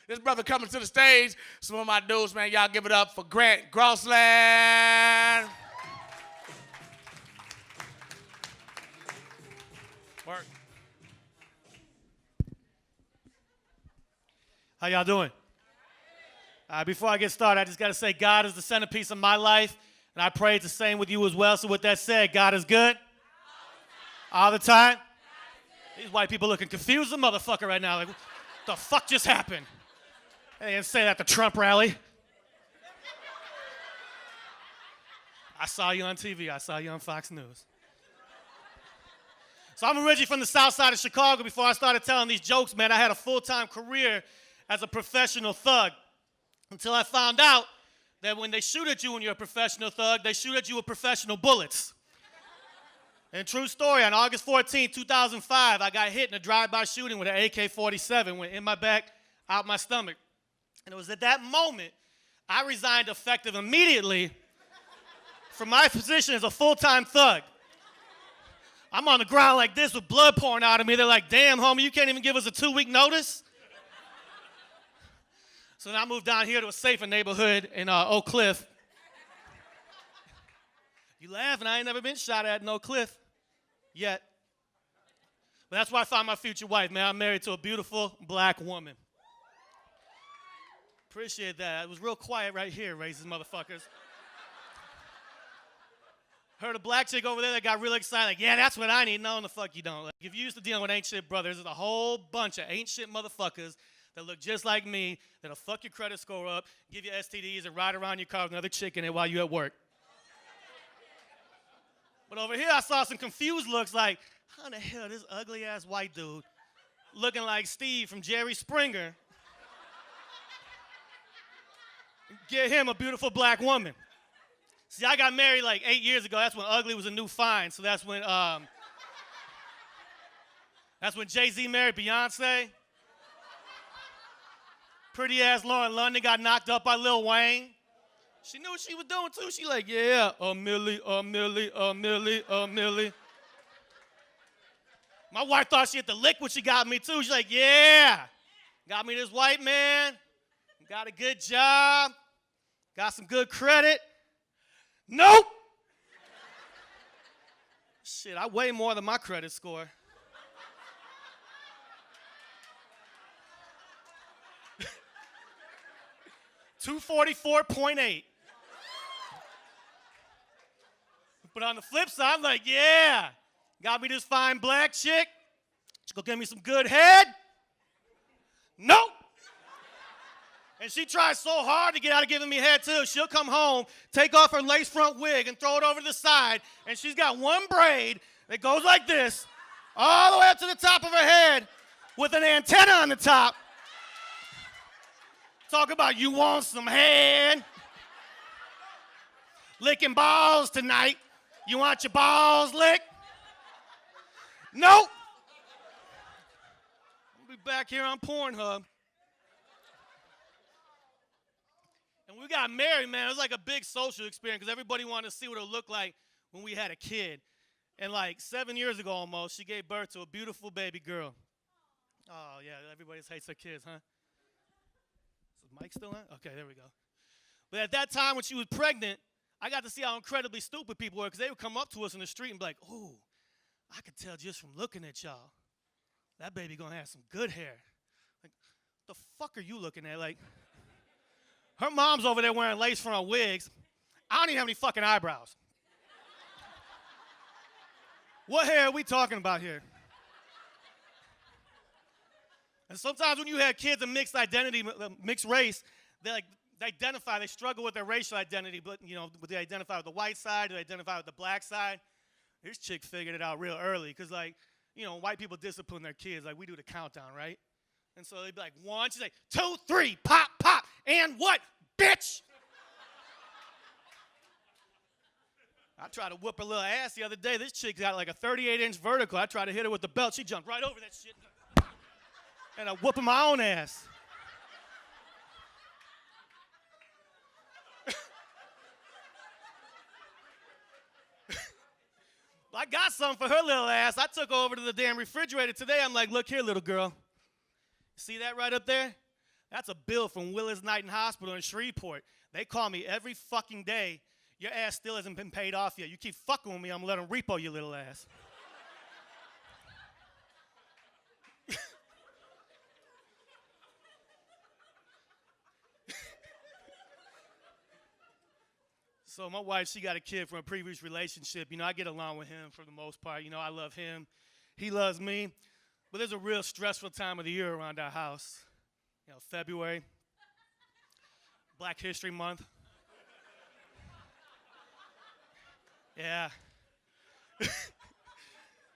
This brother coming to the stage. Some of my dudes, man, y'all give it up for Grant Crosslion. Work. How y'all doing? Before I get started, I just got to say God is the centerpiece of my life, and I pray it's the same with you as well. So with that said, God is good? All the time? These white people looking confused as a motherfucker right now. Like, what the fuck just happened? They didn't say that at the Trump rally. I saw you on TV. I saw you on Fox News. So I'm originally from the south side of Chicago. Before I started telling these jokes, man, I had a full-time career as a professional thug until I found out that when they shoot at you when you're a professional thug, they shoot at you with professional bullets. And true story, on August 14, 2005, I got hit in a drive-by shooting with an AK-47, went in my back, out my stomach. And it was at that moment I resigned effective immediately from my position as a full-time thug. I'm on the ground like this with blood pouring out of me. They're like, damn, homie, you can't even give us a 2-week notice? So then I moved down here to a safer neighborhood in Oak Cliff. You laughing, I ain't never been shot at in Oak Cliff yet. But that's where I found my future wife, man. I'm married to a beautiful black woman. Appreciate that. It was real quiet right here, racist motherfuckers. Heard a black chick over there that got real excited, like, yeah, that's what I need. No, the fuck you don't. Like, if you used to deal with ain't shit brothers, there's a whole bunch of ain't shit motherfuckers that look just like me, that'll fuck your credit score up, give you STDs, and ride around your car with another chick in it while you at work. But over here, I saw some confused looks like, how the hell this ugly-ass white dude looking like Steve from Jerry Springer get him a beautiful black woman. See, I got married like 8 years ago. That's when ugly was a new fine. So that's when Jay-Z married Beyonce. Pretty-ass Lauren London got knocked up by Lil Wayne. She knew what she was doing, too. She like, yeah, a milli. My wife thought she had to lick when she got me, too. She's like, yeah, got me this white man, got a good job, got some good credit. Nope. Shit, I weigh more than my credit score. $244.8. But on the flip side, I'm like, yeah, got me this fine black chick. She's gonna give me some good head. Nope. And she tries so hard to get out of giving me head, too. She'll come home, take off her lace front wig, and throw it over to the side, and she's got one braid that goes like this, all the way up to the top of her head, with an antenna on the top. Talk about you want some head. Licking balls tonight. You want your balls licked? Nope. I'll be back here on Pornhub. And we got married, man. It was like a big social experience because everybody wanted to see what it looked like when we had a kid. And like 7 years ago almost, she gave birth to a beautiful baby girl. Oh, yeah, everybody hates their kids, huh? Is the mic still on? Okay, there we go. But at that time when she was pregnant, I got to see how incredibly stupid people were because they would come up to us in the street and be like, ooh, I could tell just from looking at y'all, that baby gonna have some good hair. Like, the fuck are you looking at? Like, her mom's over there wearing lace front wigs. I don't even have any fucking eyebrows. What hair are we talking about here? And sometimes when you have kids of mixed identity, mixed race, they struggle with their racial identity, but they identify with the white side, they identify with the black side. This chick figured it out real early, because white people discipline their kids, like we do the countdown, right? And so they'd be like, 1, she's like, 2, 3, pop, pop, and what, bitch? I tried to whoop her little ass the other day. This chick got like a 38-inch vertical. I tried to hit her with the belt. She jumped right over that shit. And I'm whooping my own ass. I got something for her little ass. I took her over to the damn refrigerator today. I'm like, look here, little girl. See that right up there? That's a bill from Willis Knighton Hospital in Shreveport. They call me every fucking day. Your ass still hasn't been paid off yet. You keep fucking with me, I'm gonna let them repo your little ass. So my wife, she got a kid from a previous relationship. You know, I get along with him for the most part. You know, I love him. He loves me. But there's a real stressful time of the year around our house. You know, February, Black History Month. Yeah.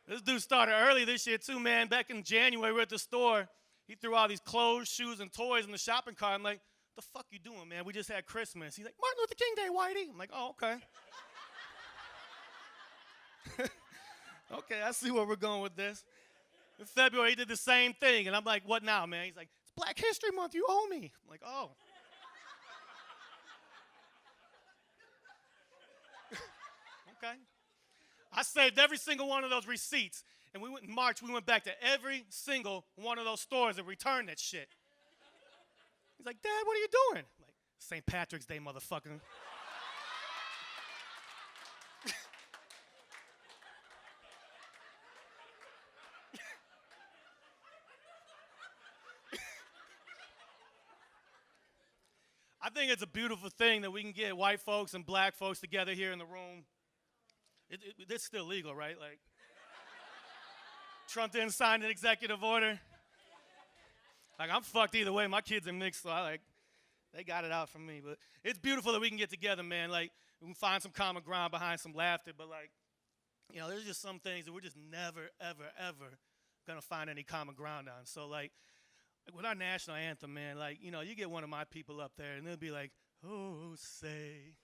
This dude started early this year too, man. Back in January, we were at the store. He threw all these clothes, shoes, and toys in the shopping cart. I'm like, the fuck you doing, man? We just had Christmas. He's like, Martin Luther King Day, Whitey. I'm like, oh, okay. Okay, I see where we're going with this. In February, he did the same thing, and I'm like, what now, man? He's like, it's Black History Month, you owe me. I'm like, oh. Okay. I saved every single one of those receipts, and we went in March, we went back to every single one of those stores and returned that shit. He's like, Dad, what are you doing? I'm like, St. Patrick's Day, motherfucker. I think it's a beautiful thing that we can get white folks and black folks together here in the room. It's still legal, right? Like, Trump didn't sign an executive order. Like, I'm fucked either way. My kids are mixed, so they got it out for me. But it's beautiful that we can get together, man. Like, we can find some common ground behind some laughter. But, like, you know, there's just some things that we're just never, ever, ever going to find any common ground on. So, like, with our national anthem, man, like, you know, you get one of my people up there, and they'll be like, oh, say,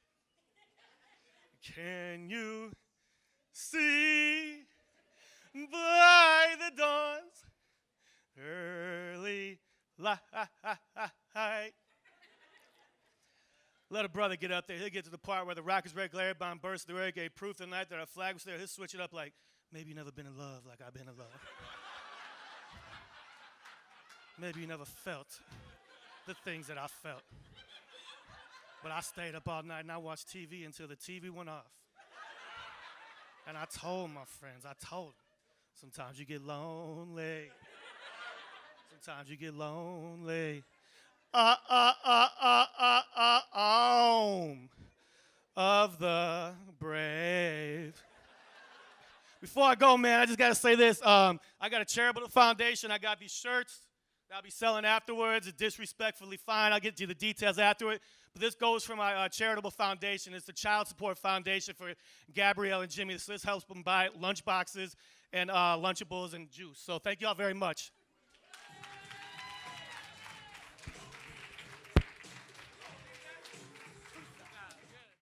can you see by the dawn's early light? Let a brother get up there. He'll get to the part where the rocket's red glare bomb bursts through air, gave proof tonight that our flag was there. He'll switch it up like, maybe you never been in love like I've been in love. Maybe you never felt the things that I felt. But I stayed up all night and I watched TV until the TV went off. And I told my friends, sometimes you get lonely. Sometimes you get lonely. Of the brave. Before I go, man, I just got to say this. I got a charitable foundation. I got these shirts that I'll be selling afterwards. It's disrespectfully fine. I'll get you the details after it. But this goes for my charitable foundation. It's the Child Support Foundation for Gabrielle and Jimmy. So this helps them buy lunch boxes and Lunchables and juice. So thank you all very much.